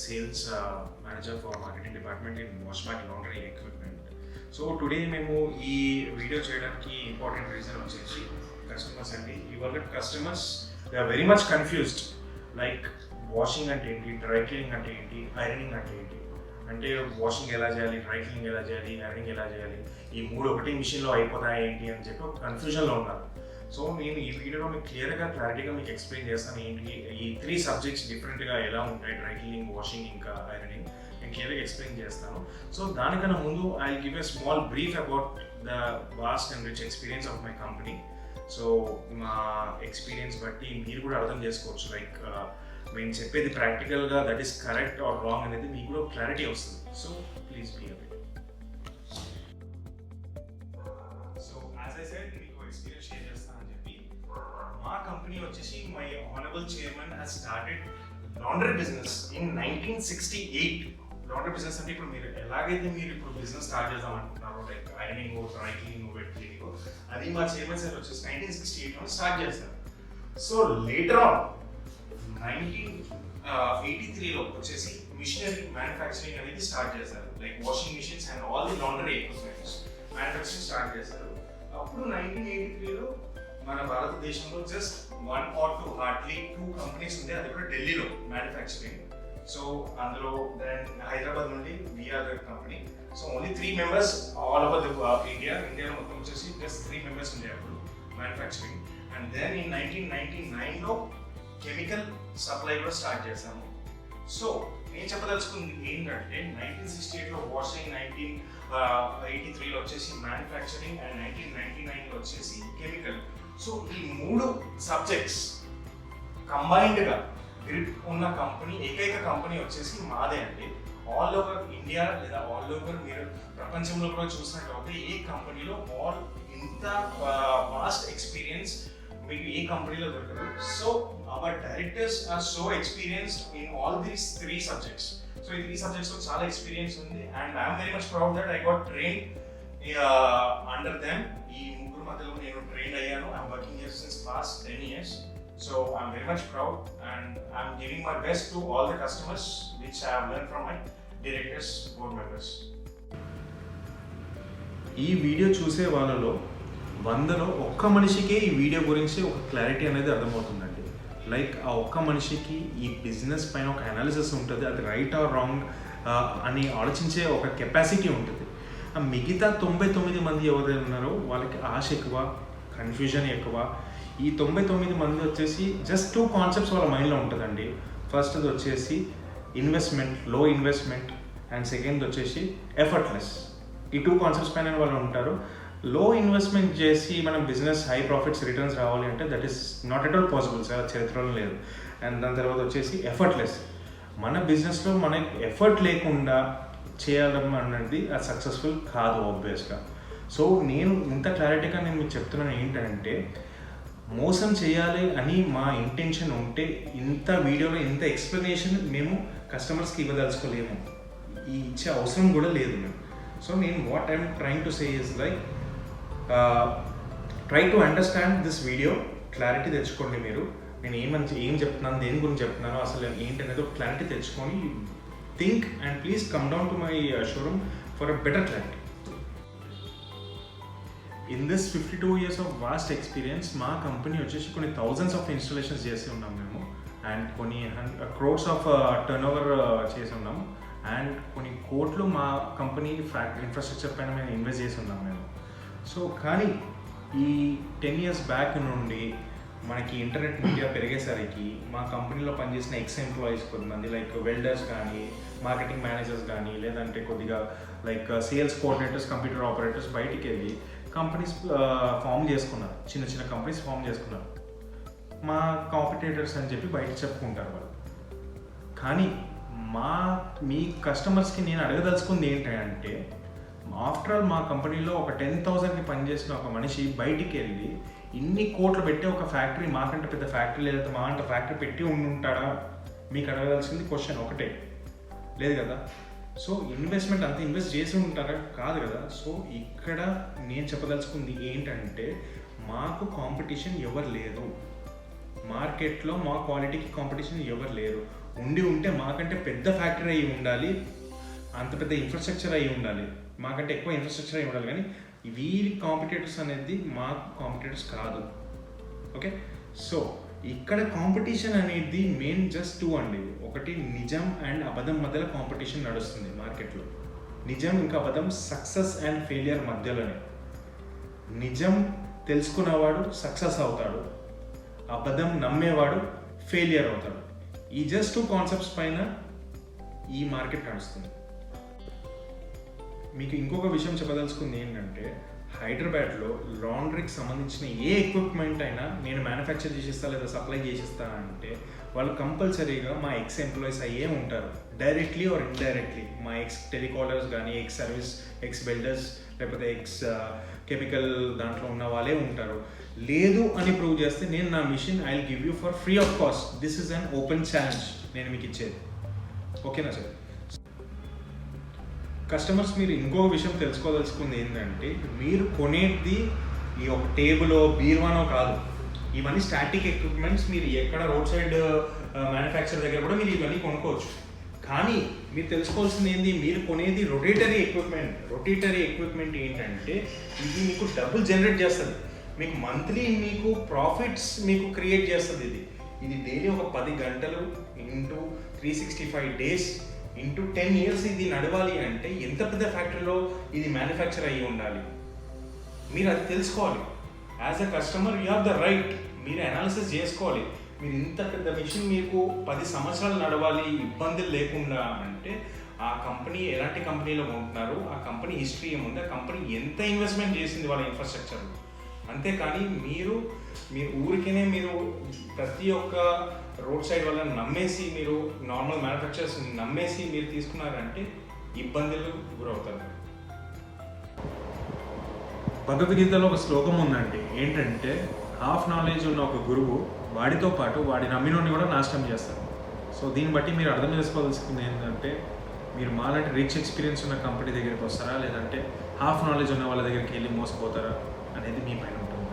sales manager for marketing department in Washmark Laundry Equipment. So today మేము ఈ video చేయడానికి important reason వచ్చేసి customers అండి. ఇవాళ customers they are very much confused. Like washing అంటే ఏంటి, డ్రై క్లీనింగ్ అంటే ఏంటి, ఐరనింగ్ అంటే ఏంటి, అంటే వాషింగ్ ఎలా చేయాలి, డ్రై క్లీనింగ్ ఎలా చేయాలి, ఐరనింగ్ ఎలా చేయాలి, ఈ మూడు ఒకటి మిషన్లో అయిపోతాయి ఏంటి అని చెప్పి ఒక కన్ఫ్యూజన్లో ఉన్నారు. సో నేను ఈ వీడియోలో మీకు క్లారిటీగా మీకు ఎక్స్ప్లెయిన్ చేస్తాను ఏంటి ఈ 3 సబ్జెక్ట్స్ డిఫరెంట్గా ఎలా ఉంటాయి, డ్రై క్లీనింగ్, వాషింగ్ ఇంకా ఐరనింగ్ నేను క్లియర్గా ఎక్స్ప్లెయిన్ చేస్తాను. సో దానికన్నా ముందు I give a small brief about the vast and rich experience of my company. So మా ఎక్స్పీరియన్స్ బట్టి మీరు కూడా అర్థం చేసుకోవచ్చు, లైక్ మేము చెప్పేది ప్రాక్టికల్గా that is correct or wrong అనేది మీకు కూడా క్లారిటీ వస్తుంది. So please be aware. So as I said మీకు ఎక్స్పీరియన్స్ షేర్ చేస్తానని చెప్పి, మా కంపెనీ వచ్చేసి my honourable chairman has started laundry business in 1968. Laundry business అంటే ఇప్పుడు మీరు ఎలాగైతే మీరు ఇప్పుడు బిజినెస్ స్టార్ట్ చేద్దాం అనుకుంటున్నారో, like ironing, dry cleaning, wet cleaning, అది మా చైర్మన్ సార్ వచ్చేసి 1968లో స్టార్ట్ చేస్తారు. సో లేటర్ ఆన్ 1983లో వచ్చేసి మిషనరీ మ్యానుఫ్యాక్చరింగ్ అనేది స్టార్ట్ చేశారు. Like washing machines and all the laundry equipments manufacturing start చేశారు. అప్పుడు 1983లో మన భారతదేశంలో జస్ట్ 1 or 2 హార్డ్లీ 2 కంపెనీస్ ఉండే, అది కూడా ఢిల్లీలో మ్యానుఫ్యాక్చరింగ్. సో అందులో దెన్ హైదరాబాద్ నుండి VR company. So only 3 members all over the ఇండియాలో మొత్తం వచ్చేసి జస్ట్ 3 మెంబర్స్ ఉండే అప్పుడు మ్యానుఫ్యాక్చరింగ్. అండ్ దెన్ ఇన్ 1999లో కెమికల్ సప్లై కూడా స్టార్ట్ చేశాము. సో నేను చెప్పదలుచుకుంది ఏంటంటే 1968లో వాషింగ్, 1983లో వచ్చేసి మ్యానుఫ్యాక్చరింగ్ అండ్ 1999లో వచ్చేసి కెమికల్. సో ఈ 3 సబ్జెక్ట్స్ కంబైన్డ్గా గ్రిప్ ఉన్న కంపెనీ, ఏకైక కంపెనీ వచ్చేసి మాదే అండి. ఆల్ ఓవర్ ఇండియా లేదా ఆల్ ఓవర్ మీరు ప్రపంచంలో కూడా చూసినట్లయితే ఏ కంపెనీలో ఇంత వాస్ట్ ఎక్స్పీరియన్స్ మీకు ఏ కంపెనీలో దొరకదు. So our directors are so experienced in all these 3 subjects. So ఈ 3 సబ్జెక్ట్స్లో చాలా ఎక్స్పీరియన్స్ ఉంది and I'm very much proud that I got train under them. ఈ ముగ్గురు మధ్యలో నేను ట్రైన్ అయ్యాను. I'm working here since past 10 years. So I'm very much proud and I'm giving my best to all the customers which I have learned from my directors, board members. ఈ video చూసే వాళ్ళలో 100లో ఒక్క మనిషికే ఈ video గురించి ఒక clarity అనేది అర్థమవుతుందండి. Like ఆ ఒక్క మనిషికి ఈ బిజినెస్ పైన ఒక అనాలిసిస్ ఉంటుంది, అది రైట్ ఆర్ రాంగ్ అని ఆలోచించే ఒక కెపాసిటీ ఉంటుంది. ఆ మిగతా 99 మంది ఎవరైతే ఉన్నారో వాళ్ళకి ఆశ ఎక్కువ, కన్ఫ్యూజన్ ఎక్కువ. ఈ 99 మంది వచ్చేసి జస్ట్ 2 కాన్సెప్ట్స్ వాళ్ళ మైండ్లో ఉంటుందండి. ఫస్ట్ వచ్చేసి ఇన్వెస్ట్మెంట్, లో ఇన్వెస్ట్మెంట్, అండ్ సెకండ్ వచ్చేసి ఎఫర్ట్లెస్. ఈ 2 కాన్సెప్ట్స్ పైన వాళ్ళు ఉంటారు. లో ఇన్వెస్ట్మెంట్ చేసి మనం బిజినెస్ హై ప్రాఫిట్స్ రిటర్న్స్ రావాలి అంటే that is not at all possible sir, చరిత్రలో లేదు. అండ్ దాని తర్వాత వచ్చేసి ఎఫర్ట్లెస్. మన బిజినెస్లో మనకి ఎఫర్ట్ లేకుండా చేయడం అనేది అది సక్సెస్ఫుల్ కాదు ఆబ్వియస్గా. సో నేను ఇంత క్లారిటీగా నేను మీకు చెప్తున్నాను ఏంటంటే, మోసం చేయాలి అని మా ఇంటెన్షన్ ఉంటే ఇంత వీడియోలో ఇంత ఎక్స్ప్లెనేషన్ మేము కస్టమర్స్కి ఇవ్వదలుచుకోలేము, ఇచ్చే అవసరం కూడా లేదు మేము. సో నేను what I'm trying to say is like try to understand this video. Clarity తెచ్చుకోండి మీరు. నేను ఏం చెప్తున్నాను, దేని గురించి చెప్తున్నాను, అసలు ఏంటనేది ఒక క్లారిటీ తెచ్చుకొని think and please come down to my showroom for a better clarity. In this 52 years of vast experience మా కంపెనీ వచ్చేసి కొన్ని థౌజండ్స్ ఆఫ్ ఇన్స్టాలేషన్స్ చేసి ఉన్నాం మేము, అండ్ కొన్ని crores ఆఫ్ టర్న్ ఓవర్ చేసి ఉన్నాము, అండ్ కొన్ని కోట్లు మా కంపెనీ ఫ్యాక్టరీ ఇన్ఫ్రాస్ట్రక్చర్ పైన మేము ఇన్వెస్ట్ చేసి ఉన్నాం మేము. సో కానీ ఈ 10 years బ్యాక్ నుండి మనకి ఇంటర్నెట్ మీడియా పెరిగేసరికి మా కంపెనీలో పనిచేసిన ఎంప్లాయీస్ కొంతమంది, లైక్ వెల్డర్స్ కానీ, మార్కెటింగ్ మేనేజర్స్ కానీ, లేదంటే కొద్దిగా like sales coordinators, computer operators బయటికి వెళ్ళి కంపెనీస్ ఫామ్ చేసుకున్నారు, చిన్న చిన్న కంపెనీస్ ఫామ్ చేసుకున్నారు. మా కాంపిటేటర్స్ అని చెప్పి బయట చెప్పుకుంటారు వాళ్ళు. కానీ మీ కస్టమర్స్కి నేను అడగదలుచుకుంది ఏంటంటే, ఆఫ్టర్ ఆల్ మా కంపెనీలో ఒక 10,000కి పనిచేసిన ఒక మనిషి బయటికి వెళ్ళి ఇన్ని కోట్లు పెట్టి ఒక ఫ్యాక్టరీ, మాకంటే పెద్ద ఫ్యాక్టరీ లేదా మా అంత ఫ్యాక్టరీ పెట్టి ఉంటాడా? మీకు అడగాల్సింది క్వశ్చన్ ఒకటే, లేదు కదా. సో ఇన్వెస్ట్మెంట్ అంత ఇన్వెస్ట్ చేసి ఉంటారా? కాదు కదా. సో ఇక్కడ నేను చెప్పదలుచుకుంది ఏంటంటే, మాకు కాంపిటీషన్ ఎవరు లేదు మార్కెట్లో, మా క్వాలిటీకి కాంపిటీషన్ ఎవరు లేరు. ఉంటే మాకంటే పెద్ద ఫ్యాక్టరీ అయి ఉండాలి, అంత పెద్ద ఇన్ఫ్రాస్ట్రక్చర్ అయి ఉండాలి, మాకంటే ఎక్కువ ఇన్ఫ్రాస్ట్రక్చర్ అయి ఉండాలి. కానీ వీరి కాంపిటేటర్స్ అనేది మా కాంపిటేటర్స్ కాదు. ఓకే, సో ఇక్కడ కాంపిటీషన్ అనేది మెయిన్ జస్ట్ టూ అండి. ఒకటి నిజం అండ్ అబద్ధం మధ్యలో కాంపిటీషన్ నడుస్తుంది మార్కెట్లో. నిజం ఇంకా అబద్ధం సక్సెస్ అండ్ ఫెయిలియర్ మధ్యలోనే. నిజం తెలుసుకున్నవాడు సక్సెస్ అవుతాడు, అబద్ధం నమ్మేవాడు ఫెయిలియర్ అవుతాడు. ఈ జస్ట్ టూ కాన్సెప్ట్స్ పైన ఈ మార్కెట్ నడుస్తుంది. మీకు ఇంకొక విషయం చెప్పదలుచుకుంది ఏంటంటే, హైదరాబాద్లో లాండ్రీకి సంబంధించిన ఏ ఎక్విప్మెంట్ అయినా నేను మ్యానుఫ్యాక్చర్ చేసిస్తా లేదా సప్లై చేసిస్తా అంటే వాళ్ళు కంపల్సరీగా మా ఎక్స్ ఎంప్లాయీస్ అయ్యే ఉంటారు, డైరెక్ట్లీ ఆర్ ఇండైరెక్ట్లీ. మా ఎక్స్ టెలికాలర్స్ కానీ, ఎక్స్ సర్వీస్, ఎక్స్ వెల్డర్స్, లేకపోతే ఎక్స్ కెమికల్ దాంట్లో ఉన్న వాళ్ళే ఉంటారు. లేదు అని ప్రూవ్ చేస్తే నేను నా machine I will give you for free of cost. This is an open challenge నేను మీకు ఇచ్చేది. ఓకేనా సార్? కస్టమర్స్ మీరు ఇంకో విషయం తెలుసుకోదలుచుకుంది ఏంటంటే, మీరు కొనేది ఈ ఒక టేబులో బీరువానో కాదు. ఇవన్నీ స్టాటిక్ ఎక్విప్మెంట్స్. మీరు ఎక్కడ రోడ్ సైడ్ మ్యానుఫ్యాక్చర్ దగ్గర కూడా మీరు ఇవన్నీ కొనుక్కోవచ్చు. కానీ మీరు తెలుసుకోవాల్సింది ఏంటి, మీరు కొనేది రొటేటరీ ఎక్విప్మెంట్. రొటేటరీ ఎక్విప్మెంట్ ఏంటంటే ఇది మీకు డబ్బులు జనరేట్ చేస్తుంది, మీకు మంత్లీ మీకు ప్రాఫిట్స్ మీకు క్రియేట్ చేస్తుంది. ఇది డైలీ ఒక 10 గంటలు ఇంటూ 365 డేస్ ఇంటూ 10 years ఇది నడవాలి అంటే ఎంత పెద్ద ఫ్యాక్టరీలో ఇది మ్యానుఫ్యాక్చర్ అయ్యి ఉండాలి. మీరు అది తెలుసుకోవాలి. As a customer you have the right. మీరు అనాలిసిస్ చేసుకోవాలి. మీరు ఇంత పెద్ద మిషన్ మీకు 10 సంవత్సరాలు నడవాలి ఇబ్బందులు లేకుండా అంటే ఆ కంపెనీ ఎలాంటి కంపెనీలో ఉంటున్నారు, ఆ కంపెనీ హిస్టరీ ఏముంది, ఆ కంపెనీ ఎంత ఇన్వెస్ట్మెంట్ చేసింది వాళ్ళ ఇన్ఫ్రాస్ట్రక్చర్. అంతేకాని మీరు ఊరికేనే మీరు ప్రతి ఒక్క రోడ్ సైడ్ వాళ్ళని నమ్మేసి, మీరు నార్మల్ మ్యానుఫ్యాక్చరర్స్ నమ్మేసి మీరు తీసుకున్నారంటే ఇబ్బందులు గురవుతారు. భగవద్గీతలో ఒక శ్లోకం ఉందండి, ఏంటంటే హాఫ్ నాలెడ్జ్ ఉన్న ఒక గురువు వాడితో పాటు వాడి నమ్మినోని కూడా నాశనం చేస్తారు. సో దీన్ని బట్టి మీరు అర్థం చేసుకోవాల్సింది ఏంటంటే, మీరు మాలాంటి రిచ్ ఎక్స్పీరియన్స్ ఉన్న కంపెనీ దగ్గరికి వస్తారా, లేదంటే హాఫ్ నాలెడ్జ్ ఉన్న వాళ్ళ దగ్గరికి వెళ్ళి మోసపోతారా అనేది మీ పైన ఉంటుంది.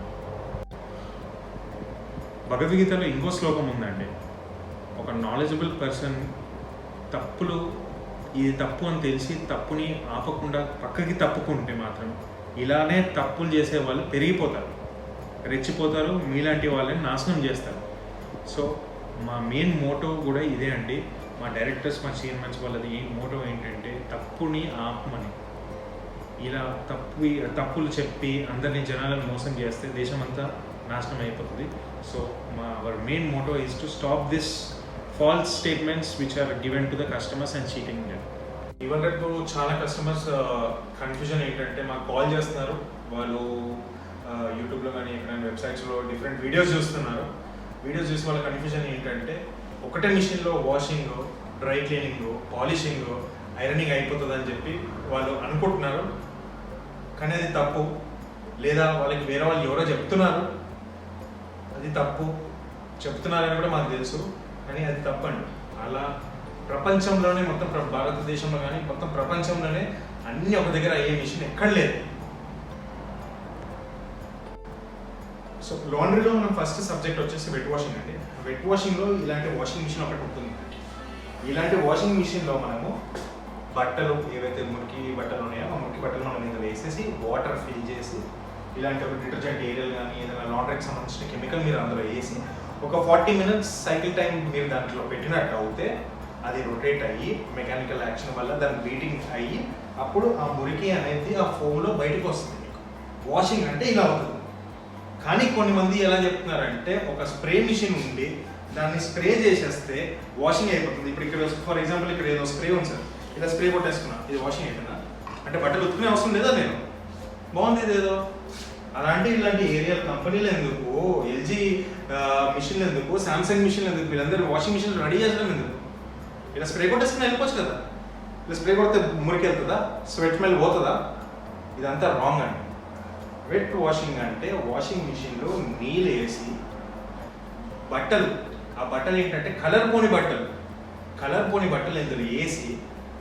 భగవద్గీతలో ఇంకో శ్లోకం ఉందండి, ఒక నాలెడ్జబుల్ పర్సన్ ఇది తప్పు అని తెలిసి తప్పుని ఆపకుండా పక్కకి తప్పుకుంటే మాత్రం ఇలానే తప్పులు చేసే వాళ్ళు పెరిగిపోతారు, రెచ్చిపోతారు, మీలాంటి వాళ్ళని నాశనం చేస్తారు. సో మా మెయిన్ మోటో కూడా ఇదే అండి. మా డైరెక్టర్స్, మా చైర్మన్స్ వాళ్ళది మోటో ఏంటంటే తప్పుని ఆపమని. ఇలా తప్పులు చెప్పి అందరినీ జనాలను మోసం చేస్తే దేశం అంతా నాశనం అయిపోతుంది. So our main motto is to stop this false statements which are given to the customers and cheating them. ఇవాళ రేపు చాలా కస్టమర్స్ కన్ఫ్యూజన్ ఏంటంటే మాకు కాల్ చేస్తున్నారు, వాళ్ళు యూట్యూబ్లో కానీ ఎక్కడైనా వెబ్సైట్స్లో డిఫరెంట్ వీడియోస్ చూస్తున్నారు. వీడియోస్ చూసి వాళ్ళ కన్ఫ్యూజన్ ఏంటంటే ఒకటే మిషన్లో washing, dry cleaning, polishing, ironing అయిపోతుంది అని చెప్పి వాళ్ళు అనుకుంటున్నారు. కానీ అది తప్పు. లేదా వాళ్ళకి వేరే వాళ్ళు ఎవరో చెప్తున్నారు, అది తప్పు. చెప్తున్నారని కూడా మాకు తెలుసు, కానీ అది తప్పండి. అలా ప్రపంచంలోనే మొత్తం భారతదేశంలో కానీ మొత్తం ప్రపంచంలోనే అన్నీ ఒక దగ్గర అయ్యే మిషన్ ఎక్కడ లేదు. సో లాండ్రీలో మనం ఫస్ట్ సబ్జెక్ట్ వచ్చేసి వెట్ వాషింగ్ అండి. వెట్ వాషింగ్లో ఇలాంటి వాషింగ్ మిషన్ ఒకటి ఉంటుంది. ఇలాంటి వాషింగ్ మిషన్లో మనము బట్టలు ఏవైతే మురికి బట్టలు ఉన్నాయో ఆ మురికి బట్టలు మనం ఇందులో వేసేసి వాటర్ ఫిల్ చేసి ఇలాంటి ఒక డిటర్జెంట్ ఏరియల్ కానీ ఏదైనా లాండ్రీకి సంబంధించిన కెమికల్ మీరు అందులో వేసి ఒక 40 minutes సైకిల్ టైం మీరు దాంట్లో పెట్టినట్టు అవుతే అది రొటేట్ అయ్యి మెకానికల్ యాక్షన్ వల్ల దాని బీటింగ్ అయ్యి అప్పుడు ఆ మురికి అనేది ఆ ఫోమ్లో బయటకు వస్తుంది. వాషింగ్ అంటే ఇలా అవుతుంది. కానీ కొన్ని మంది ఎలా చెప్తున్నారంటే ఒక స్ప్రే మిషన్ ఉండి దాన్ని స్ప్రే చేసేస్తే వాషింగ్ అయిపోతుంది. ఇప్పుడు ఇక్కడ ఫర్ ఎగ్జాంపుల్ ఇక్కడ ఏదో స్ప్రే ఉంది సార్, ఇలా స్ప్రే కొట్టేసుకున్నా, ఇది వాషింగ్ అయిపోయినా అంటే బట్టలు ఉతుకునే అవసరం లేదా? నేను బాగుంది ఇదేదో. అలాంటి ఇలాంటి ఏరియల్ కంపెనీలు ఎందుకు, ఎల్జీ మిషన్లు ఎందుకు, శాంసంగ్ మిషన్లు ఎందుకు, వీళ్ళందరూ వాషింగ్ మిషన్లు రెడీ చేసడం ఎందుకు? ఇలా స్ప్రే కొట్టేసుకుని వెళ్ళిపోవచ్చు కదా. ఇలా స్ప్రే కొడితే మురికి వెళ్తుందా, స్వెట్ స్మెల్ పోతుందా? ఇదంతా రాంగ్ అండి. వెట్ వాషింగ్ అంటే వాషింగ్ మిషన్లో నీళ్ళు వేసి బట్టలు, ఆ బట్టలు ఏంటంటే కలర్ పోని బట్టలు ఇందులో వేసి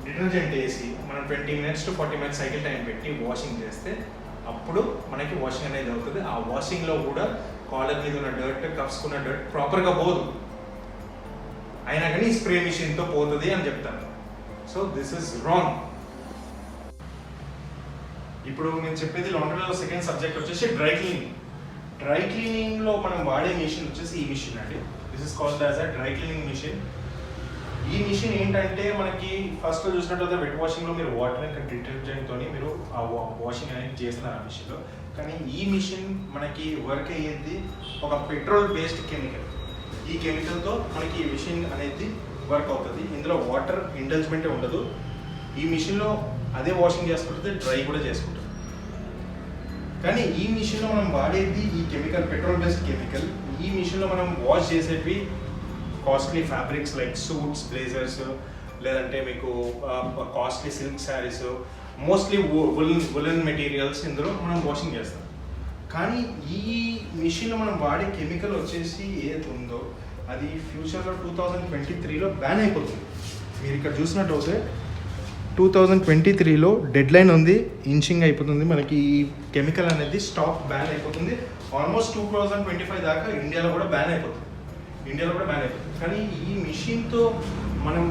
డిటర్జెంట్ వేసి మనం 20 minutes to 40 minutes cycle time పెట్టి వాషింగ్ చేస్తే అప్పుడు మనకి వాషింగ్ అనేది అవుతుంది. ఆ వాషింగ్లో కూడా కాలర్ మీద ఉన్న డర్ట్, కప్స్కున్న డర్ట్ ప్రాపర్గా పోదు. అయినా కానీ స్ప్రే మిషన్తో పోతుంది అని చెప్తాను. So this is wrong. ఇప్పుడు నేను చెప్పేది లాండ్రీలో సెకండ్ సబ్జెక్ట్ వచ్చేసి డ్రై క్లీనింగ్. డ్రై క్లీనింగ్లో మనం వాడే మిషన్ వచ్చేసి ఈ మిషన్ అండి. This is called as a dry cleaning machine. ఈ మిషన్ ఏంటంటే మనకి ఫస్ట్ చూసినట్లయితే వెట్ వాషింగ్లో మీరు వాటర్ ఇంకా డిటర్జెంట్తో మీరు ఆ వాషింగ్ అనేది చేస్తున్నారు ఆ మిషన్లో. కానీ ఈ మిషన్ మనకి వర్క్ అయ్యేది ఒక పెట్రోల్ బేస్డ్ కెమికల్. ఈ కెమికల్తో మనకి ఈ మిషన్ అనేది వర్క్ అవుతుంది. ఇందులో వాటర్ ఇండల్జ్మెంటే ఉండదు. ఈ మిషన్లో అదే వాషింగ్ చేసుకుంటుంది, డ్రై కూడా చేసుకుంటుంది. కానీ ఈ మిషన్లో మనం వాడేది ఈ కెమికల్ పెట్రోల్ బేస్డ్ కెమికల్. ఈ మిషన్లో మనం వాష్ చేసేవి costly fabrics like suits, blazers, లేదంటే మీకు costly silk saris, mostly woollen materials ఇందులో మనం వాషింగ్ చేస్తాం. కానీ ఈ మిషన్లో మనం వాడే కెమికల్ వచ్చేసి ఏది ఉందో అది ఫ్యూచర్లో 2023లో బ్యాన్ అయిపోతుంది. మీరు ఇక్కడ చూసినట్టయితే 2023లో డెడ్ లైన్ ఉంది, ఇంచింగ్ అయిపోతుంది. మనకి ఈ కెమికల్ అనేది స్టాక్ బ్యాన్ అయిపోతుంది. ఆల్మోస్ట్ 2025 దాకా ఇండియాలో కూడా బ్యాన్ అయిపోతుంది. కానీ ఈ మిషన్తో మనం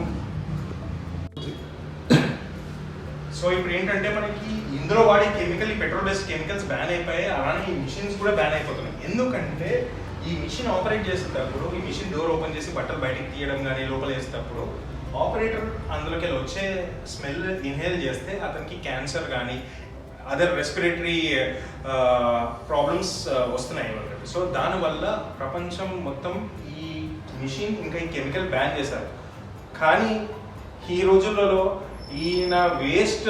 సో ఇప్పుడు ఏంటంటే మనకి ఇందులో వాడే కెమికల్, ఈ పెట్రోల్ బేస్డ్ కెమికల్స్ బ్యాన్ అయిపోయాయి. అలానే ఈ మిషన్స్ కూడా బ్యాన్ అయిపోతున్నాయి. ఎందుకంటే ఈ మిషన్ ఆపరేట్ చేసేటప్పుడు, ఈ మిషన్ డోర్ ఓపెన్ చేసి బట్టలు బయటికి తీయడం కానీ లోపల వేసేటప్పుడు ఆపరేటర్ అందులోకి వచ్చే స్మెల్ ఇన్హేల్ చేస్తే అతనికి క్యాన్సర్ కానీ అదర్ రెస్పిరేటరీ ప్రాబ్లమ్స్ వస్తున్నాయి. సో దానివల్ల ప్రపంచం మొత్తం ఈ మిషన్ ఇంకా ఈ కెమికల్ బ్యాన్ చేశారు. కానీ ఈ రోజులలో ఈయన వేస్ట్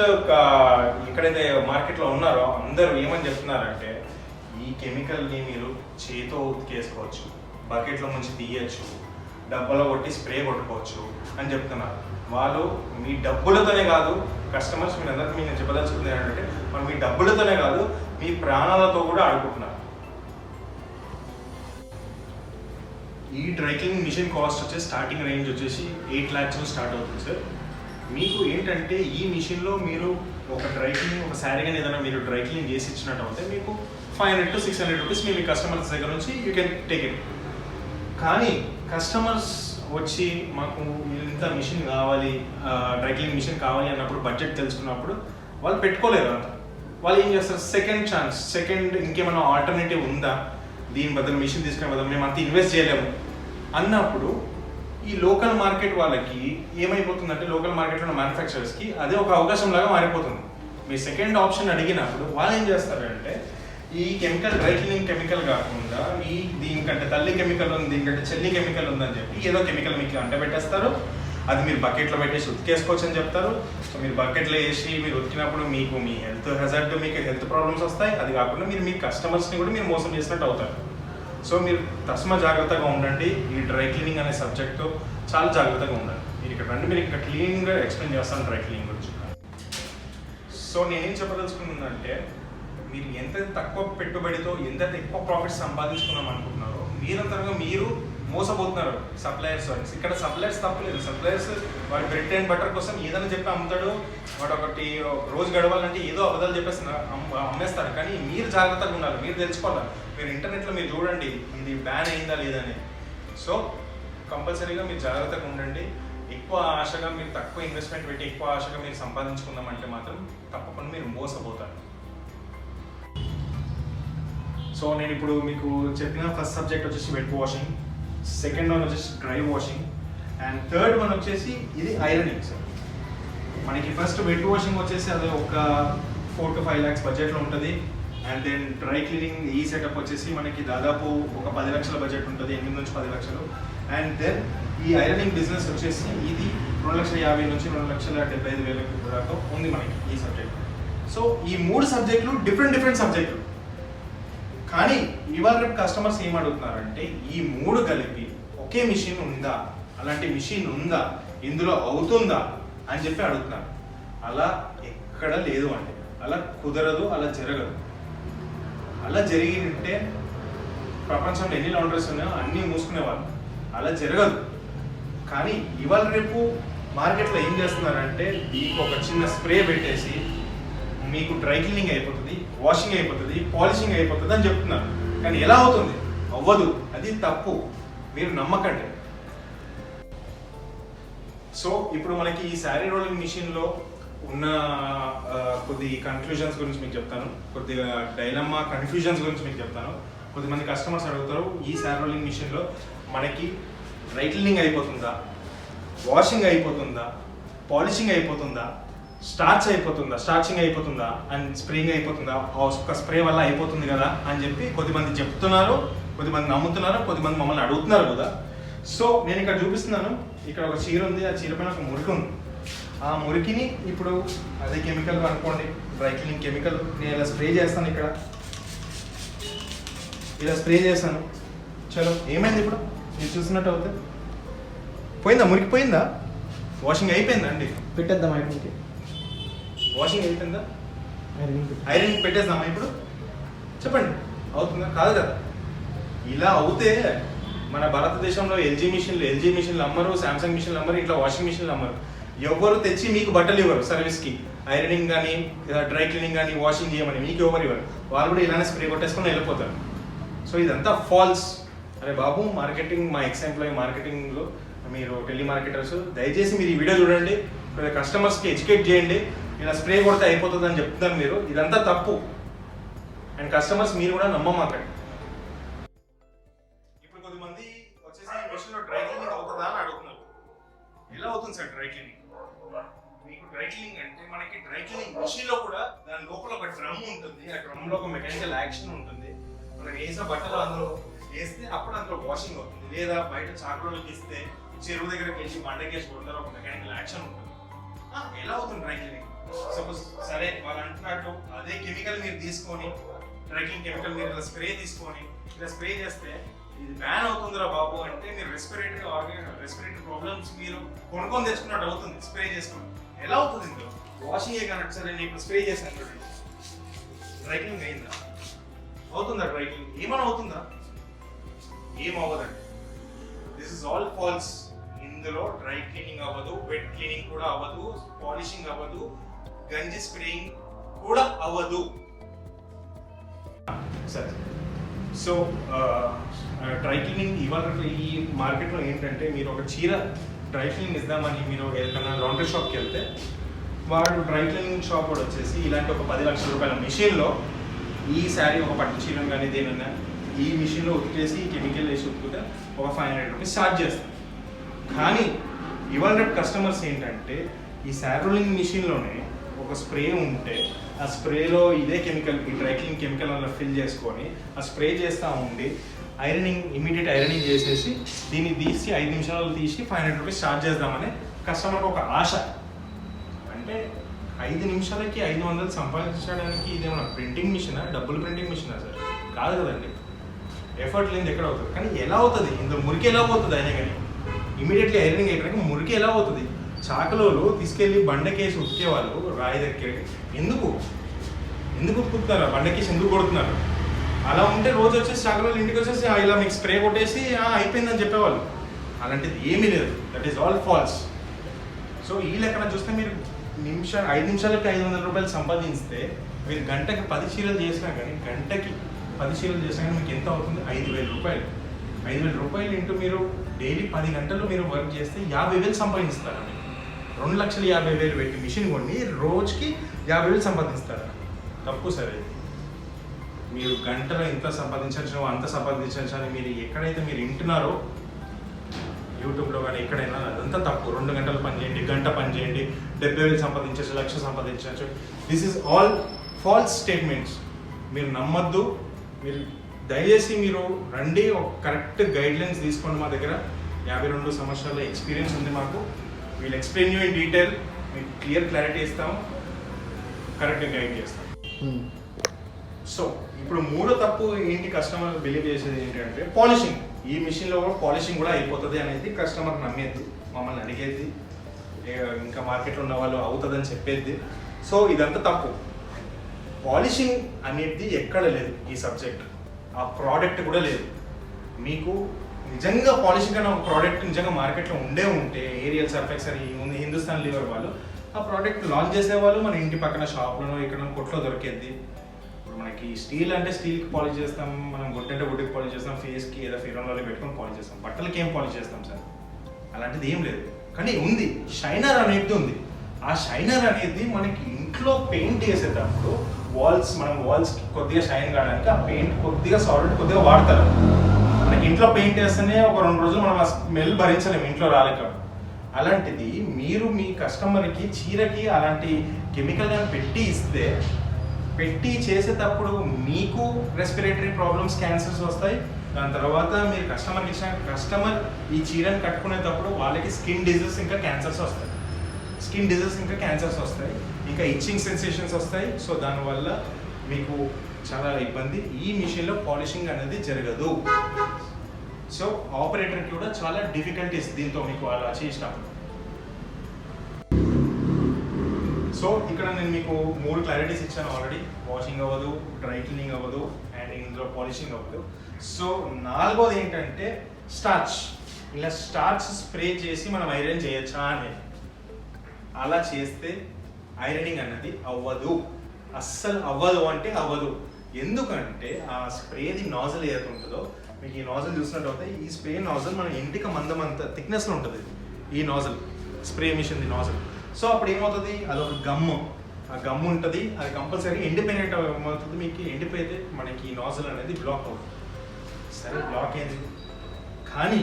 ఎక్కడైతే మార్కెట్లో ఉన్నారో అందరూ ఏమని చెప్తున్నారంటే ఈ కెమికల్ని మీరు చేతితో ఉతికేసుకోవచ్చు, బకెట్లో నుంచి తీయచ్చు, డబ్బాలో కొట్టి స్ప్రే కొట్టుకోవచ్చు అని చెప్తున్నారు. వాళ్ళు మీ డబ్బులతోనే కాదు, కస్టమర్స్ మీ అందరికీ నేను చెప్పదలుచుకుంది ఏంటంటే వాళ్ళు మీ డబ్బులతోనే కాదు మీ ప్రాణాలతో కూడా ఆడుకుంటున్నారు. ఈ డ్రై క్లీనింగ్ మిషన్ కాస్ట్ వచ్చేసి స్టార్టింగ్ రేంజ్ వచ్చేసి 8 lakhs స్టార్ట్ అవుతుంది సార్. మీకు ఏంటంటే ఈ మిషన్లో మీరు ఒక డ్రై క్లీనింగ్, ఒక శారీ కానీ ఏదైనా మీరు డ్రై క్లీన్ చేసి ఇచ్చినట్టు అయితే మీకు 500 to 600 rupees మీ కస్టమర్స్ దగ్గర నుంచి యూ కెన్ టేక్ ఇట్. కానీ కస్టమర్స్ వచ్చి మాకు ఇంత మిషన్ కావాలి, డ్రై క్లీనింగ్ మిషన్ కావాలి అన్నప్పుడు బడ్జెట్ తెలుసుకున్నప్పుడు వాళ్ళు పెట్టుకోలేరు. అంత వాళ్ళు ఏం చేస్తారు, సెకండ్ ఇంకేమైనా ఆల్టర్నేటివ్ ఉందా, దీని బదులు మిషన్ తీసుకునే బదులు మేము అంత ఇన్వెస్ట్ చేయలేము అన్నప్పుడు ఈ లోకల్ మార్కెట్ వాళ్ళకి ఏమైపోతుందంటే లోకల్ మార్కెట్లో ఉన్న మ్యానుఫ్యాక్చరర్స్కి అదే ఒక అవకాశం లాగా మారిపోతుంది. మీ సెకండ్ ఆప్షన్ అడిగినప్పుడు వాళ్ళు ఏం చేస్తారంటే ఈ కెమికల్ డ్రై క్లీనింగ్ కెమికల్ కాకుండా దీనికంటే తల్లి కెమికల్ ఉంది, దీనికంటే చెల్లి కెమికల్ ఉందని చెప్పి ఏదో కెమికల్ మీకు అంటబెట్టేస్తారు. అది మీరు బకెట్లో పెట్టేసి ఉతికేసుకోవచ్చు అని చెప్తారు. సో మీరు బకెట్లో వేసి మీరు ఉతికినప్పుడు మీకు మీ హెల్త్ హెజార్డ్, మీకు హెల్త్ ప్రాబ్లమ్స్ వస్తాయి. అది కాకుండా మీరు మీ కస్టమర్స్ని కూడా మీరు మోసం చేసినట్టు అవుతారు. సో మీరు తస్మా జాగ్రత్తగా ఉండండి. ఈ డ్రై క్లీనింగ్ అనే సబ్జెక్టు చాలా జాగ్రత్తగా ఉండండి. మీరు ఇక్కడ రండి, మీరు ఇక్కడ క్లీన్గా ఎక్స్ప్లెయిన్ చేస్తాను డ్రై క్లీనింగ్ గురించి. సో నేనేం చెప్పదలుచుకున్నానంటే మీరు ఎంత తక్కువ పెట్టుబడితో ఎంత ఎక్కువ ప్రాఫిట్ సంపాదించుకున్నాం అనుకుంటున్నారో మీరంతగా మీరు మోసపోతున్నారు సప్లయర్స్. ఇక్కడ సప్లయర్స్ తప్పలేదు. సప్లయర్స్ వాడి బ్రెడ్ అండ్ బటర్ కోసం ఏదైనా చెప్పి అమ్ముతాడు. వాడు ఒకటి రోజు గడవాలంటే ఏదో అబద్ధాలు చెప్పేసి అమ్మేస్తారు. కానీ మీరు జాగ్రత్తగా ఉండాలి, మీరు తెలుసుకోవాలి. మీరు ఇంటర్నెట్లో మీరు చూడండి ఇది బ్యాన్ అయిందా లేదని. సో కంపల్సరీగా మీరు జాగ్రత్తగా ఉండండి. ఎక్కువ ఆశగా మీరు తక్కువ ఇన్వెస్ట్మెంట్ పెట్టి ఎక్కువ ఆశగా మీరు సంపాదించుకుందామంటే మాత్రం తప్పకుండా మీరు మోసపోతారు. సో నేను ఇప్పుడు మీకు చెప్పిన ఫస్ట్ సబ్జెక్ట్ వచ్చేసి వెట్ వాషింగ్, సెకండ్ వన్ వచ్చేసి dry washing, and third one వచ్చేసి ఇది ఐరనింగ్. సార్ మనకి ఫస్ట్ వెట్ వాషింగ్ వచ్చేసి అది ఒక 4 to 5 lakhs బడ్జెట్లో ఉంటుంది. అండ్ దెన్ డ్రై క్లీనింగ్ ఈ సెటప్ వచ్చేసి మనకి దాదాపు ఒక 10 లక్షల బడ్జెట్ ఉంటుంది, 8 నుంచి 10 లక్షలు. అండ్ దెన్ ఈ ఐరనింగ్ బిజినెస్ వచ్చేసి ఇది 2,50,000 నుంచి 2,75,000 దాకా ఉంది మనకి ఈ సబ్జెక్ట్. సో ఈ 3 సబ్జెక్టులు డిఫరెంట్ సబ్జెక్టులు. కానీ ఇవాళ రేపు కస్టమర్స్ ఏం అడుగుతున్నారంటే ఈ 3 కలిపి ఒకే మిషన్ ఉందా, అలాంటి మిషన్ ఉందా, ఇందులో అవుతుందా అని చెప్పి అడుగుతున్నారు. అలా ఎక్కడ లేదు అండి, అలా కుదరదు, అలా జరగదు. అలా జరిగింటే ప్రపంచంలో ఎన్ని లాండ్రీస్ ఉన్నాయో అన్నీ మూసుకునేవాళ్ళు. అలా జరగదు. కానీ ఇవాళ రేపు మార్కెట్లో ఏం చేస్తున్నారంటే దీనికి ఒక చిన్న స్ప్రే పెట్టేసి మీకు డ్రై క్లీనింగ్ అయిపోతుంది, వాషింగ్ అయిపోతుంది, పాలిషింగ్ అయిపోతుంది అని చెప్తున్నారు. కానీ ఎలా అవుతుంది? అవ్వదు. అది తప్పు. మీరు నమ్మకండి. సో ఇప్పుడు మనకి ఈ శారీ రోలింగ్ మిషన్లో ఉన్న కొద్ది కన్ఫ్యూజన్స్ గురించి మీకు చెప్తాను, కొద్దిగా డైలమ్మా కన్ఫ్యూజన్స్ గురించి మీకు చెప్తాను. కొద్దిమంది కస్టమర్స్ అడుగుతారు, ఈ శారీ రోలింగ్ మిషన్లో మనకి డ్రై క్లీనింగ్ అయిపోతుందా, వాషింగ్ అయిపోతుందా, పాలిషింగ్ అయిపోతుందా, స్టార్చింగ్ అయిపోతుందా అండ్ స్ప్రేయింగ్ అయిపోతుందా, ఒక స్ప్రే వల్ల అయిపోతుంది కదా అని చెప్పి కొద్దిమంది చెప్తున్నారు, కొద్దిమంది నమ్ముతున్నారు, కొద్దిమంది మమ్మల్ని అడుగుతున్నారు కదా. సో నేను ఇక్కడ చూపిస్తున్నాను, ఇక్కడ ఒక చీర ఉంది, ఆ చీర పైన ఒక మురికి ఉంది. ఆ మురికిని ఇప్పుడు అదే కెమికల్ అనుకోండి, డ్రై క్లీనింగ్ కెమికల్, నేను ఇలా స్ప్రే చేస్తాను, ఇక్కడ ఇలా స్ప్రే చేస్తాను. చలో ఏమైంది ఇప్పుడు మీరు చూస్తున్నట్టు అవుతుంది, పోయిందా, మురికి పోయిందా, వాషింగ్ అయిపోయిందా అండి, పెట్టేద్దాం ఐరన్కి, వాషింగ్ అయిపోయిందా, ఐరన్ పెట్టేద్దామా ఇప్పుడు, చెప్పండి అవుతుందా, కాదు కదా. ఇలా అవుతే మన భారతదేశంలో ఎల్జీ మిషన్లు అమ్మరు, శాంసంగ్ మిషన్లు అమ్మరు, ఇట్లా వాషింగ్ మిషన్లు అమ్మరు. ఎవరు తెచ్చి మీకు బట్టలు ఇవ్వరు సర్వీస్కి, ఐరనింగ్ కానీ డ్రై క్లీనింగ్ కానీ వాషింగ్ చేయమని మీకు ఎవరు ఇవ్వరు. వాళ్ళు కూడా ఇలానే స్ప్రే కొట్టేసుకొని వెళ్ళిపోతారు. సో ఇదంతా ఫాల్స్. అరే బాబు, మార్కెటింగ్, మా ఎక్స్ ఎంప్లాయీ మార్కెటింగ్లో మీరు టెలిమార్కెటర్స్, దయచేసి మీరు ఈ వీడియో చూడండి, కస్టమర్స్కి ఎడ్యుకేట్ చేయండి. ఇలా స్ప్రే కొడితే అయిపోతుంది అని చెప్తున్నారు మీరు, ఇదంతా తప్పు. అండ్ కస్టమర్స్ మీరు కూడా నమ్మమాకండి. ఇప్పుడు కొద్దిమంది వచ్చేసి ఈ మెషిన్లో డ్రై క్లీనింగ్ అవుతుందా అని అడుగుతున్నారు. ఎలా అవుతుంది సార్ డ్రై క్లీనింగ్? మీకు డ్రై క్లీనింగ్ అంటే మనకి డ్రై క్లీనింగ్ మెషిన్లో కూడా దాని లోపల ఒక డ్రమ్ ఉంటుంది, ఆ డ్రమ్లో ఒక మెకానికల్ యాక్షన్ ఉంటుంది. మనం వేసే బట్టలు అందులో వేస్తే అప్పుడు అందులో వాషింగ్ అవుతుంది. లేదా బయట చాకులోకి ఇస్తే చెరువు దగ్గరికి వెళ్ళి బండకేసి కొడతారు, ఒక మెకానికల్ యాక్షన్ ఉంటుంది. ఎలా అవుతుంది డ్రై క్లీనింగ్? సపోజ్ సరే వాళ్ళు అంటున్నట్టు అదే కెమికల్ మీరు తీసుకొని, డ్రై క్లీనింగ్ కెమికల్ మీరు ఇలా స్ప్రే తీసుకొని ఇలా స్ప్రే చేస్తే ఇది బ్యాన్ అవుతుందిరా బాబు అంటే మీరు రెస్పిరేటరీ ప్రాబ్లమ్స్ మీరు కొనుక్కొని తెచ్చుకున్నట్టు అవుతుంది స్ప్రే చేసుకుని. ఎలా అవుతుంది ఇందులో? వాషింగ్ కానట్టు. సరే నేను ఇప్పుడు స్ప్రే చేశాను చూడండి, డ్రై క్లీనింగ్ అయిందా? అవుతుందా డ్రై క్లీనింగ్? ఏమైనా అవుతుందా? ఏం అవ్వదండి. This is all false. ఇందులో డ్రై క్లీనింగ్ అవ్వదు, వెట్ క్లీనింగ్ కూడా అవ్వదు, పాలిషింగ్ అవ్వదు, గంజి స్ప్రేయింగ్ కూడా అవ్వదు. సరే, సో డ్రై క్లీనింగ్ ఇవాళ ఈ మార్కెట్లో ఏంటంటే, మీరు ఒక చీర డ్రై క్లీనింగ్ ఇద్దామని మీరు ఏదైనా లాండ్రీ షాప్కి వెళ్తే వాడు డ్రై క్లీనింగ్ షాప్ కూడా వచ్చేసి ఇలాంటి ఒక 10 లక్షల రూపాయల మిషన్లో ఈ శారీ, ఒక పట్టు చీరను కానీ దేనన్నా ఈ మిషన్లో ఉతికేసి ఈ కెమికల్ వేసి ఉతుకుతే ఒక 500 రూపీస్ ఛార్జ్ చేస్తాం. కానీ ఇవాళ కస్టమర్స్ ఏంటంటే, ఈ శారీ రోలింగ్ మిషన్లోనే ఒక స్ప్రే ఉంటే ఆ స్ప్రేలో ఇదే కెమికల్, ఈ డ్రై క్లీనింగ్ కెమికల్ అలా ఫిల్ చేసుకొని ఆ స్ప్రే చేస్తూ ఉండి ఇమీడియట్ ఐరనింగ్ చేసేసి దీన్ని తీసి 5 నిమిషాలు తీసి 500 రూపీస్ ఛార్జ్ చేద్దామని కస్టమర్కి ఒక ఆశ. అంటే 5 నిమిషాలకి 500 సంపాదించడానికి ఇదేమన్నా ప్రింటింగ్ మిషనా, డబ్బులు ప్రింటింగ్ మిషనా సార్? కాదు కదండి. ఎఫర్ట్ లేని ఎక్కడ అవుతుంది. కానీ ఎలా అవుతుంది? ఇందులో మురికి ఎలా పోతుంది అయినా కానీ? ఇమీడియట్లీ ఐరనింగ్ అయిపోయాక మురికి ఎలా అవుతుంది? చాకలోలు తీసుకెళ్ళి బండకేసి ఉతికేవాళ్ళు రాయి దగ్గరికి ఎందుకు ఉతుకుతున్నారు? బండకేసి ఎందుకు కొడుతున్నారు? అలా ఉంటే రోజు వచ్చేసి చాకలోలు ఇంటికి వచ్చేసి ఇలా మీకు స్ప్రే కొట్టేసి అయిపోయిందని చెప్పేవాళ్ళు. అలాంటిది ఏమీ లేదు. That is all false. So ఈ లెక్కన చూస్తే మీరు 5 నిమిషాలకి 500 రూపాయలు సంపాదిస్తే మీరు గంటకి 10 చీరలు చేసినా కానీ, గంటకి 10 చీరలు చేసినా కానీ మీకు ఎంత అవుతుంది? 5,000 రూపాయలు. 5,000 రూపాయలు ఇంటూ మీరు డైలీ 10 గంటలు మీరు వర్క్ చేస్తే 50,000 సంపాదిస్తారా? 2,50,000 పెట్టి మిషన్ కొన్ని రోజుకి 50,000 సంపాదిస్తారా? తప్పు సరే. మీరు గంటలో ఎంత సంపాదించవచ్చు అంత సంపాదించవచ్చు అని మీరు ఎక్కడైతే మీరు వింటున్నారో యూట్యూబ్లో కానీ ఎక్కడైనా, అదంతా తప్పు. 2 గంటలు పని చేయండి, గంట పని చేయండి, 70,000 సంపాదించవచ్చు, 1,00,000 సంపాదించవచ్చు. This is all false statements. మీరు నమ్మద్దు. మీరు దయచేసి మీరు రండి, ఒక కరెక్ట్ గైడ్లైన్స్ తీసుకోండి. మా దగ్గర 52 సంవత్సరాల ఎక్స్పీరియన్స్ ఉంది మాకు. వీళ్ళు ఎక్స్ప్లెయిన్ యూ ఇన్ డీటెయిల్, మీకు క్లారిటీ ఇస్తాము, కరెక్ట్గా గైడ్ చేస్తాం. సో ఇప్పుడు మూడో తప్పు ఏంటి కస్టమర్ బిలీవ్ చేసేది ఏంటంటే, పాలిషింగ్. ఈ మిషన్లో కూడా పాలిషింగ్ కూడా అయిపోతుంది అనేది కస్టమర్ నమ్మేది, మమ్మల్ని అడిగేది, ఇంకా మార్కెట్లో ఉన్న వాళ్ళు అవుతుందని చెప్పేది. సో ఇదంతా తప్పు. పాలిషింగ్ అనేది ఎక్కడ లేదు ఈ సబ్జెక్ట్. ఆ ప్రోడక్ట్ కూడా లేదు. మీకు నిజంగా పాలిషింగ్ అనే ఒక ప్రోడక్ట్ నిజంగా మార్కెట్లో ఉంటే ఏరియల్ సర్ఫెక్స్ అని హిందుస్థాన్ లివర్ వాళ్ళు ఆ ప్రోడక్ట్ లాంచ్ చేసేవాళ్ళు మన ఇంటి పక్కన షాప్లో ఇక్కడ కొట్లో దొరికేది. ఇప్పుడు మనకి స్టీల్ అంటే స్టీల్కి పాలిష్ చేస్తాం, మనం గుడ్డ అంటే గుడ్డకి పాలిష్ చేస్తాం, ఫేస్కి ఏదో ఫిరోన్లో పెట్టుకొని పాలిష్ చేస్తాం. బట్టలకి ఏం పాలిష్ చేస్తాం సార్? అలాంటిది ఏం లేదు. కానీ ఉంది, షైనర్ అనేది ఉంది. ఆ షైనర్ అనేది మనకి ఇంట్లో పెయింట్ వేసేటప్పుడు మనం వాల్స్కి కొద్దిగా షైన్ కావడానికి ఆ పెయింట్ కొద్దిగా సాలిడ్ కొద్దిగా వాడతారు. మనకి ఇంట్లో పెయింట్ వేస్తేనే ఒక 2 రోజులు మనం ఆ స్మెల్ భరించలేము ఇంట్లో రాలేక. అలాంటిది మీరు మీ కస్టమర్కి చీరకి అలాంటి కెమికల్ పెట్టి చేసేటప్పుడు మీకు రెస్పిరేటరీ ప్రాబ్లమ్స్, క్యాన్సర్స్ వస్తాయి. దాని తర్వాత మీరు కస్టమర్ ఈ చీరను కట్టుకునేటప్పుడు వాళ్ళకి స్కిన్ డిజీజెస్ ఇంకా క్యాన్సర్స్ వస్తాయి. ఇంకా ఇచ్చింగ్ సెన్సేషన్స్ వస్తాయి. సో దానివల్ల మీకు చాలా ఇబ్బంది. ఈ మిషన్లో పాలిషింగ్ అనేది జరగదు. సో ఆపరేటర్కి కూడా చాలా డిఫికల్టీస్ దీంతో మీకు అలా చేసినప్పుడు. సో ఇక్కడ నేను మీకు 3 క్లారిటీస్ ఇచ్చాను ఆల్రెడీ. వాషింగ్ అవ్వదు, డ్రై క్లీనింగ్ అవ్వదు, అండ్ ఇందులో పాలిషింగ్ అవ్వదు. సో 4వది ఏంటంటే స్టార్చ్. ఇలా స్టార్చ్ స్ప్రే చేసి మనం ఐరన్ చేయొచ్చా అనేది. అలా చేస్తే ఐరనింగ్ అన్నది అవ్వదు, అస్సలు అవ్వదు. అంటే అవ్వదు. ఎందుకంటే ఆ స్ప్రేది నాజల్ ఏదైతే ఉంటుందో, మీకు ఈ నాజల్ చూసినట్టు అవుతాయి. ఈ స్ప్రే నాజల్ మన ఇంటికి మందమంత థిక్నెస్లో ఉంటుంది ఈ నాజల్, స్ప్రే మిషన్ది నాజల్. సో అప్పుడు ఏమవుతుంది, అదొక గమ్ము, ఆ గమ్ము ఉంటుంది. అది కంపల్సరీ ఎండిపోయినట్టు ఏమవుతుంది, మీకు ఎండిపోయితే మనకి ఈ నాజల్ అనేది బ్లాక్ అవుతుంది. సరే బ్లాక్ అయింది, కానీ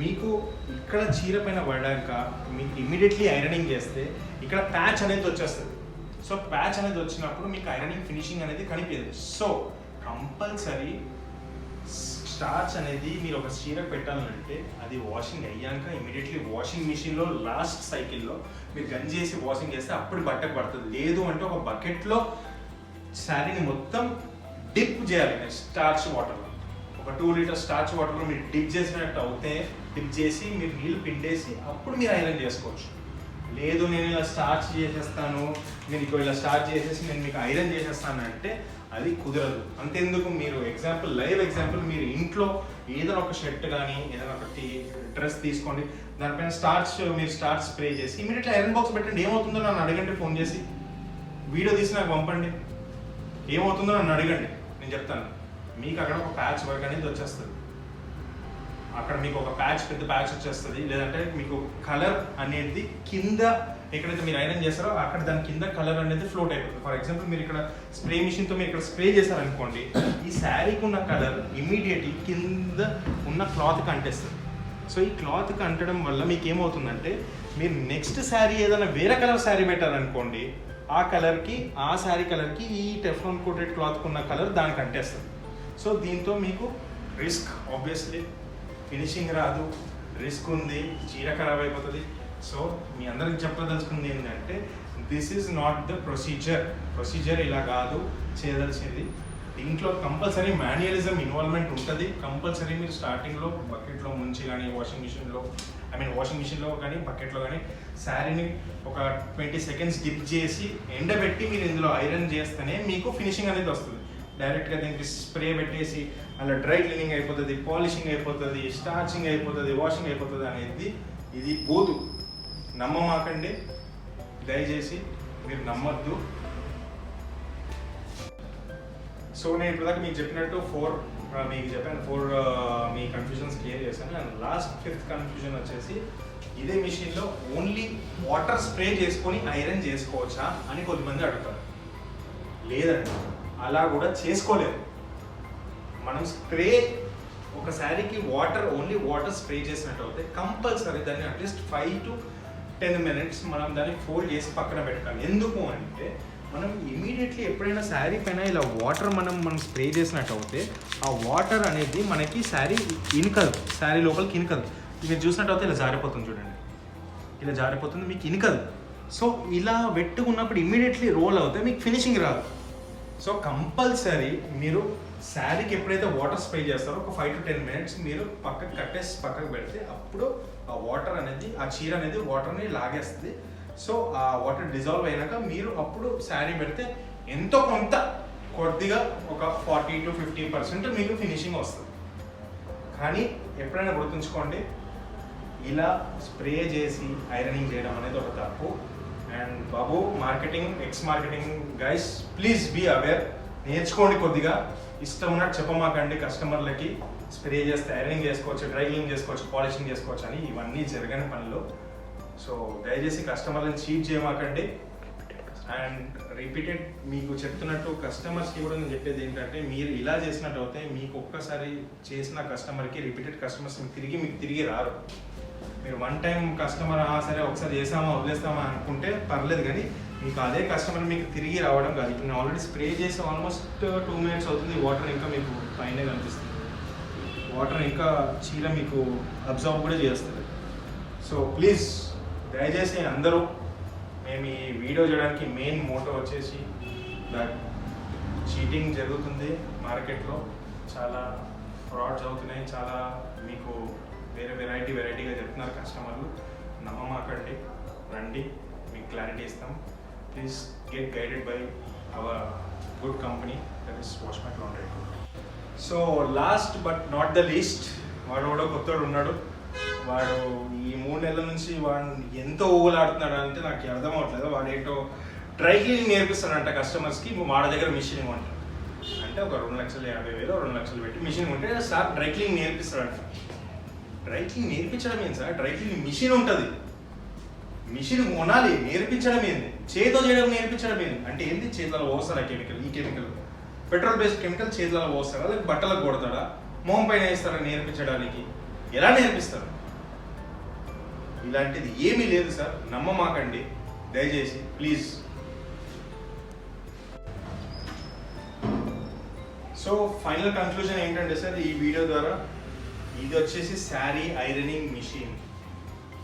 మీకు ఇక్కడ చీర పైన పడాక మీకు ఇమీడియట్లీ ఐరనింగ్ చేస్తే ఇక్కడ ప్యాచ్ అనేది వచ్చేస్తుంది. సో ప్యాచ్ అనేది వచ్చినప్పుడు మీకు ఐరనింగ్ ఫినిషింగ్ అనేది కనిపించదు. సో కంపల్సరీ స్టార్చ్ అనేది మీరు ఒక చీర పెట్టాలంటే అది వాషింగ్ అయ్యాక ఇమీడియట్లీ వాషింగ్ మిషన్లో లాస్ట్ సైకిల్లో మీరు గన్ చేసి వాషింగ్ చేస్తే అప్పుడు బట్టకు పడుతుంది. లేదు అంటే ఒక బకెట్లో శారీని మొత్తం డిప్ చేయాలి స్టార్చ్ వాటర్లో. ఒక 2 లీటర్ స్టార్చ్ వాటర్లో మీరు డిప్ చేసినట్టు అవుతే డిప్ చేసి మీరు నీళ్ళు పిండేసి అప్పుడు మీరు ఐరన్ చేసుకోవచ్చు. లేదు నేను ఇలా స్టార్చ్ చేసేస్తాను, నేను ఇలా స్టార్ట్ చేసేసి నేను మీకు ఐరన్ చేసేస్తాను అంటే అది కుదరదు. అంతేందుకు, మీరు లైవ్ ఎగ్జాంపుల్ మీరు ఇంట్లో ఏదైనా ఒక షర్ట్ కానీ ఏదైనా ఒక డ్రెస్ తీసుకోండి, దానిపైన మీరు స్టార్చ్ స్ప్రే చేసి ఇమీడియట్లీ ఐరన్ బాక్స్ పెట్టండి. ఏమవుతుందో నన్ను అడగండి, ఫోన్ చేసి వీడియో తీసి నాకు పంపండి. ఏమవుతుందో నన్ను అడగండి, నేను చెప్తాను. మీకు అక్కడ ఒక ప్యాచ్ వర్క్ అనేది వచ్చేస్తుంది. అక్కడ మీకు ఒక పెద్ద ప్యాచ్ వచ్చేస్తుంది. లేదంటే మీకు కలర్ అనేది కింద ఎక్కడైతే మీరు ఐరన్ చేస్తారో అక్కడ దాని కింద కలర్ అనేది ఫ్లోట్ అయిపోతుంది. ఫర్ ఎగ్జాంపుల్ మీరు ఇక్కడ స్ప్రే మిషన్తో మీరు ఇక్కడ స్ప్రే చేశారనుకోండి, ఈ శారీకి ఉన్న కలర్ ఇమీడియట్లీ కింద ఉన్న క్లాత్కి అంటేస్తుంది. సో ఈ క్లాత్కి అంటడం వల్ల మీకు ఏమవుతుందంటే, మీరు నెక్స్ట్ శారీ ఏదైనా వేరే కలర్ శారీ పెట్టారనుకోండి, ఆ కలర్కి ఆ శారీ కలర్కి ఈ టెఫ్లాన్ కోటెడ్ క్లాత్కి ఉన్న కలర్ దానికి అంటేస్తుంది. సో దీంతో మీకు రిస్క్, ఆబ్వియస్లీ ఫినిషింగ్ రాదు, రిస్క్ ఉంది, చీర ఖరాబ్ అయిపోతుంది. సో మీ అందరికి చెప్పదలుచుకుంది ఏంటంటే, this is not the procedure ఇలా కాదు చేయదలిచింది. దీంట్లో కంపల్సరీ మాన్యువలిజం ఇన్వాల్వ్మెంట్ ఉంటుంది. కంపల్సరీ మీరు స్టార్టింగ్లో బకెట్లో ముంచి కానీ వాషింగ్ మిషన్లో కానీ బకెట్లో కానీ శారీని ఒక 20 సెకండ్స్ డిప్ చేసి ఎండబెట్టి మీరు ఇందులో ఐరన్ చేస్తేనే మీకు ఫినిషింగ్ అనేది వస్తుంది. డైరెక్ట్గా దీనికి స్ప్రే పెట్టేసి అలా డ్రై క్లీనింగ్ అయిపోతుంది, పాలిషింగ్ అయిపోతుంది, స్టార్చింగ్ అయిపోతుంది, వాషింగ్ అయిపోతుంది అనేది ఇది పోదు. నమ్మమాకండి, దయచేసి మీరు నమ్మద్దు. సో నేను ఇప్పటిదాకా మీకు చెప్పినట్టు 4 మీ కన్ఫ్యూజన్స్ క్లియర్ చేశాను. అండ్ లాస్ట్ 5th కన్ఫ్యూజన్ వచ్చేసి, ఇదే మిషన్లో ఓన్లీ వాటర్ స్ప్రే చేసుకొని ఐరన్ చేసుకోవచ్చా అని కొద్దిమంది అడుగుతారు. లేదండి, అలా కూడా చేసుకోలేదు. మనం స్ప్రే ఒక శారీకి ఓన్లీ వాటర్ స్ప్రే చేసినట్టు అవుతే కంపల్సరీ దాన్ని అట్లీస్ట్ 5 to 10 minutes మనం దాన్ని ఫోల్డ్ చేసి పక్కన పెట్టాలి. ఎందుకు అంటే, మనం ఇమీడియట్లీ ఎప్పుడైనా శారీ పైన ఇలా వాటర్ మనం స్ప్రే చేసినట్టు అవుతే ఆ వాటర్ అనేది మనకి శారీ లోపలికి ఇనకదు. మీరు చూసినట్టు అయితే ఇలా జారిపోతుంది, చూడండి, ఇలా జారిపోతుంది, మీకు ఇనకదు. సో ఇలా వెట్టుకున్నప్పుడు ఇమీడియట్లీ రోల్ అవుతే మీకు ఫినిషింగ్ రాదు. సో కంపల్సరీ మీరు శారీకి ఎప్పుడైతే వాటర్ స్ప్రే చేస్తారో ఒక 5 to 10 minutes మీరు పక్కకు పెడితే అప్పుడు ఆ వాటర్ అనేది, ఆ చీర అనేది వాటర్ని లాగేస్తుంది. సో ఆ వాటర్ డిజాల్వ్ అయినాక మీరు అప్పుడు శారీ పెడితే ఎంతో కొద్దిగా ఒక 40 to 50% మీకు ఫినిషింగ్ వస్తుంది. కానీ ఎప్పుడైనా గుర్తుంచుకోండి, ఇలా స్ప్రే చేసి ఐరనింగ్ చేయడం అనేది ఒక తప్పు. అండ్ బాబు, ex marketing guys, please be aware. నేర్చుకోండి కొద్దిగా. ఇష్టం ఉన్నట్టు చెప్పమాకండి కస్టమర్లకి. స్ప్రే చేస్తే ఐరనింగ్ చేసుకోవచ్చు, డ్రై క్లీనింగ్ చేసుకోవచ్చు, పాలిషింగ్ చేసుకోవచ్చు అని. ఇవన్నీ జరగని పనులు. సో దయచేసి కస్టమర్లను చీట్ చేయమాకండి. అండ్ రిపీటెడ్ మీకు చెప్తున్నట్టు కస్టమర్స్కి కూడా నేను చెప్పేది ఏంటంటే, మీరు ఇలా చేసినట్టు అయితే మీకు ఒక్కసారి చేసిన కస్టమర్కి రిపీటెడ్ కస్టమర్స్ మీకు తిరిగి రారు. మీరు వన్ టైం కస్టమర్ సరే ఒకసారి చేసామా వదిలేస్తామా అనుకుంటే పర్లేదు, కానీ మీకు అదే కస్టమర్ మీకు తిరిగి రావడం కాదు. ఇప్పుడు నేను ఆల్రెడీ స్ప్రే చేసి ఆల్మోస్ట్ 2 minutes అవుతుంది. వాటర్ ఇంకా మీకు పైనే కనిపిస్తుంది. వాటర్ ఇంకా చీర మీకు అబ్జర్వ్ కూడా చేస్తుంది. సో ప్లీజ్ దయచేసి అందరూ, మేము ఈ వీడియో చేయడానికి మెయిన్ మోటో వచ్చేసి దట్ చీటింగ్ జరుగుతుంది మార్కెట్లో, చాలా ఫ్రాడ్స్ అవుతున్నాయి, చాలా మీకు వెరైటీగా చెప్తున్నారు కస్టమర్లు. నమ్మమాకండి, రండి, మీకు క్లారిటీ ఇస్తాం. Please get guided by our good company, that is Washmet laundry. So last but not the least, వాడు కూడా కొత్తవాడు ఉన్నాడు. వాడు ఈ 3 నెలల నుంచి వాడు ఎంతో ఊగులాడుతున్నాడు అంటే నాకు అర్థం అవ్వట్లేదు. వాడు ఏంటో డ్రై క్లీనింగ్ నేర్పిస్తాడంట కస్టమర్స్కి. వాడి దగ్గర మిషన్ ఇవ్వండి అంటే ఒక 2,50,000 2 లక్షలు పెట్టి మిషన్ ఉంటే సార్ డ్రై క్లీనింగ్ నేర్పిస్తాడంట. డ్రై క్లీనింగ్ నేర్పించడం ఏంటి సార్? డ్రై క్లీనింగ్ మిషన్ ఉంటుంది, మిషన్ కొనాలి, నేర్పించడం ఏంది? చేతితో చేయడం నేర్పించడం ఏంది అంటే ఏంది? చేతులలో పోస్తారా కెమికల్? ఈ కెమికల్ పెట్రోల్ బేస్డ్ కెమికల్ చేతులలో పోస్తారా, లేకపోతే బట్టలకు కొడతాడా, మొహం పైన వేస్తారా నేర్పించడానికి? ఎలా నేర్పిస్తారు? ఇలాంటిది ఏమీ లేదు సార్, నమ్మమాకండి దయచేసి ప్లీజ్. సో ఫైనల్ కంక్లూజన్ ఏంటంటే సార్, ఈ వీడియో ద్వారా ఇది వచ్చేసి sari ironing machine,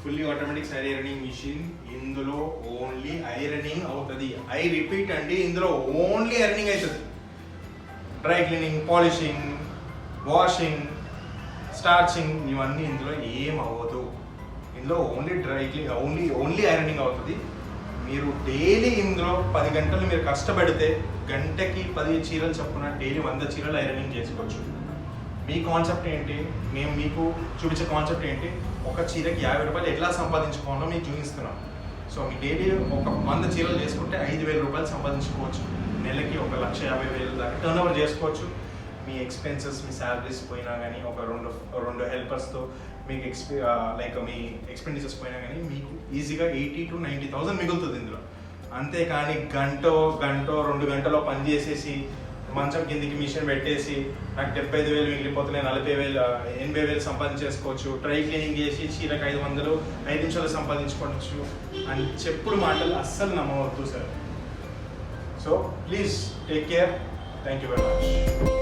fully automatic sari ironing machine. ఇందులో ఓన్లీ ఐరనింగ్ అవుతుంది. ఐ రిపీట్ అండి, ఇందులో ఓన్లీ ఐరనింగ్ అవుతుంది. Dry cleaning, polishing, washing, starching ఇవన్నీ ఇందులో ఏం అవ్వదు. ఇందులో only dry clean, only ironing అవుతుంది. మీరు డైలీ ఇందులో 10 గంటలు మీరు కష్టపడితే గంటకి 10 చీరలు చొప్పున డైలీ 100 చీరలు ఐరనింగ్ చేసుకోవచ్చు. మీ కాన్సెప్ట్ ఏంటి? మేము మీకు చూపించే కాన్సెప్ట్ ఏంటి? ఒక చీరకి 50 రూపాయలు ఎట్లా సంపాదించుకోవాలో మీకు చూపిస్తున్నాం. సో మీ డైలీ ఒక 100 చీరలు చేసుకుంటే 5,000 రూపాయలు సంపాదించుకోవచ్చు. నెలకి 1,50,000 దాకా టర్న్ ఓవర్ చేసుకోవచ్చు. మీ ఎక్స్పెన్సెస్, మీ శాలరీస్ పోయినా కానీ, ఒక రెండు హెల్పర్స్తో మీకు మీ ఎక్స్పెండిచర్స్ పోయినా కానీ మీకు ఈజీగా 80,000 to 90,000 మిగులుతుంది ఇందులో. అంతేకాని గంటో 2 గంటలో పని చేసేసి మంచం కిందికి మిషన్ పెట్టేసి నాకు 75,000 మిగిలిపోతున్నాయి, 40,000 80,000 సంపాదించేసుకోవచ్చు, డ్రై క్లీనింగ్ చేసి చీరకు 500 5 నిమిషాలు సంపాదించుకోవచ్చు అని చెప్పుడు మాటలు అస్సలు నమ్మవద్దు sir. So please take care. Thank you very much.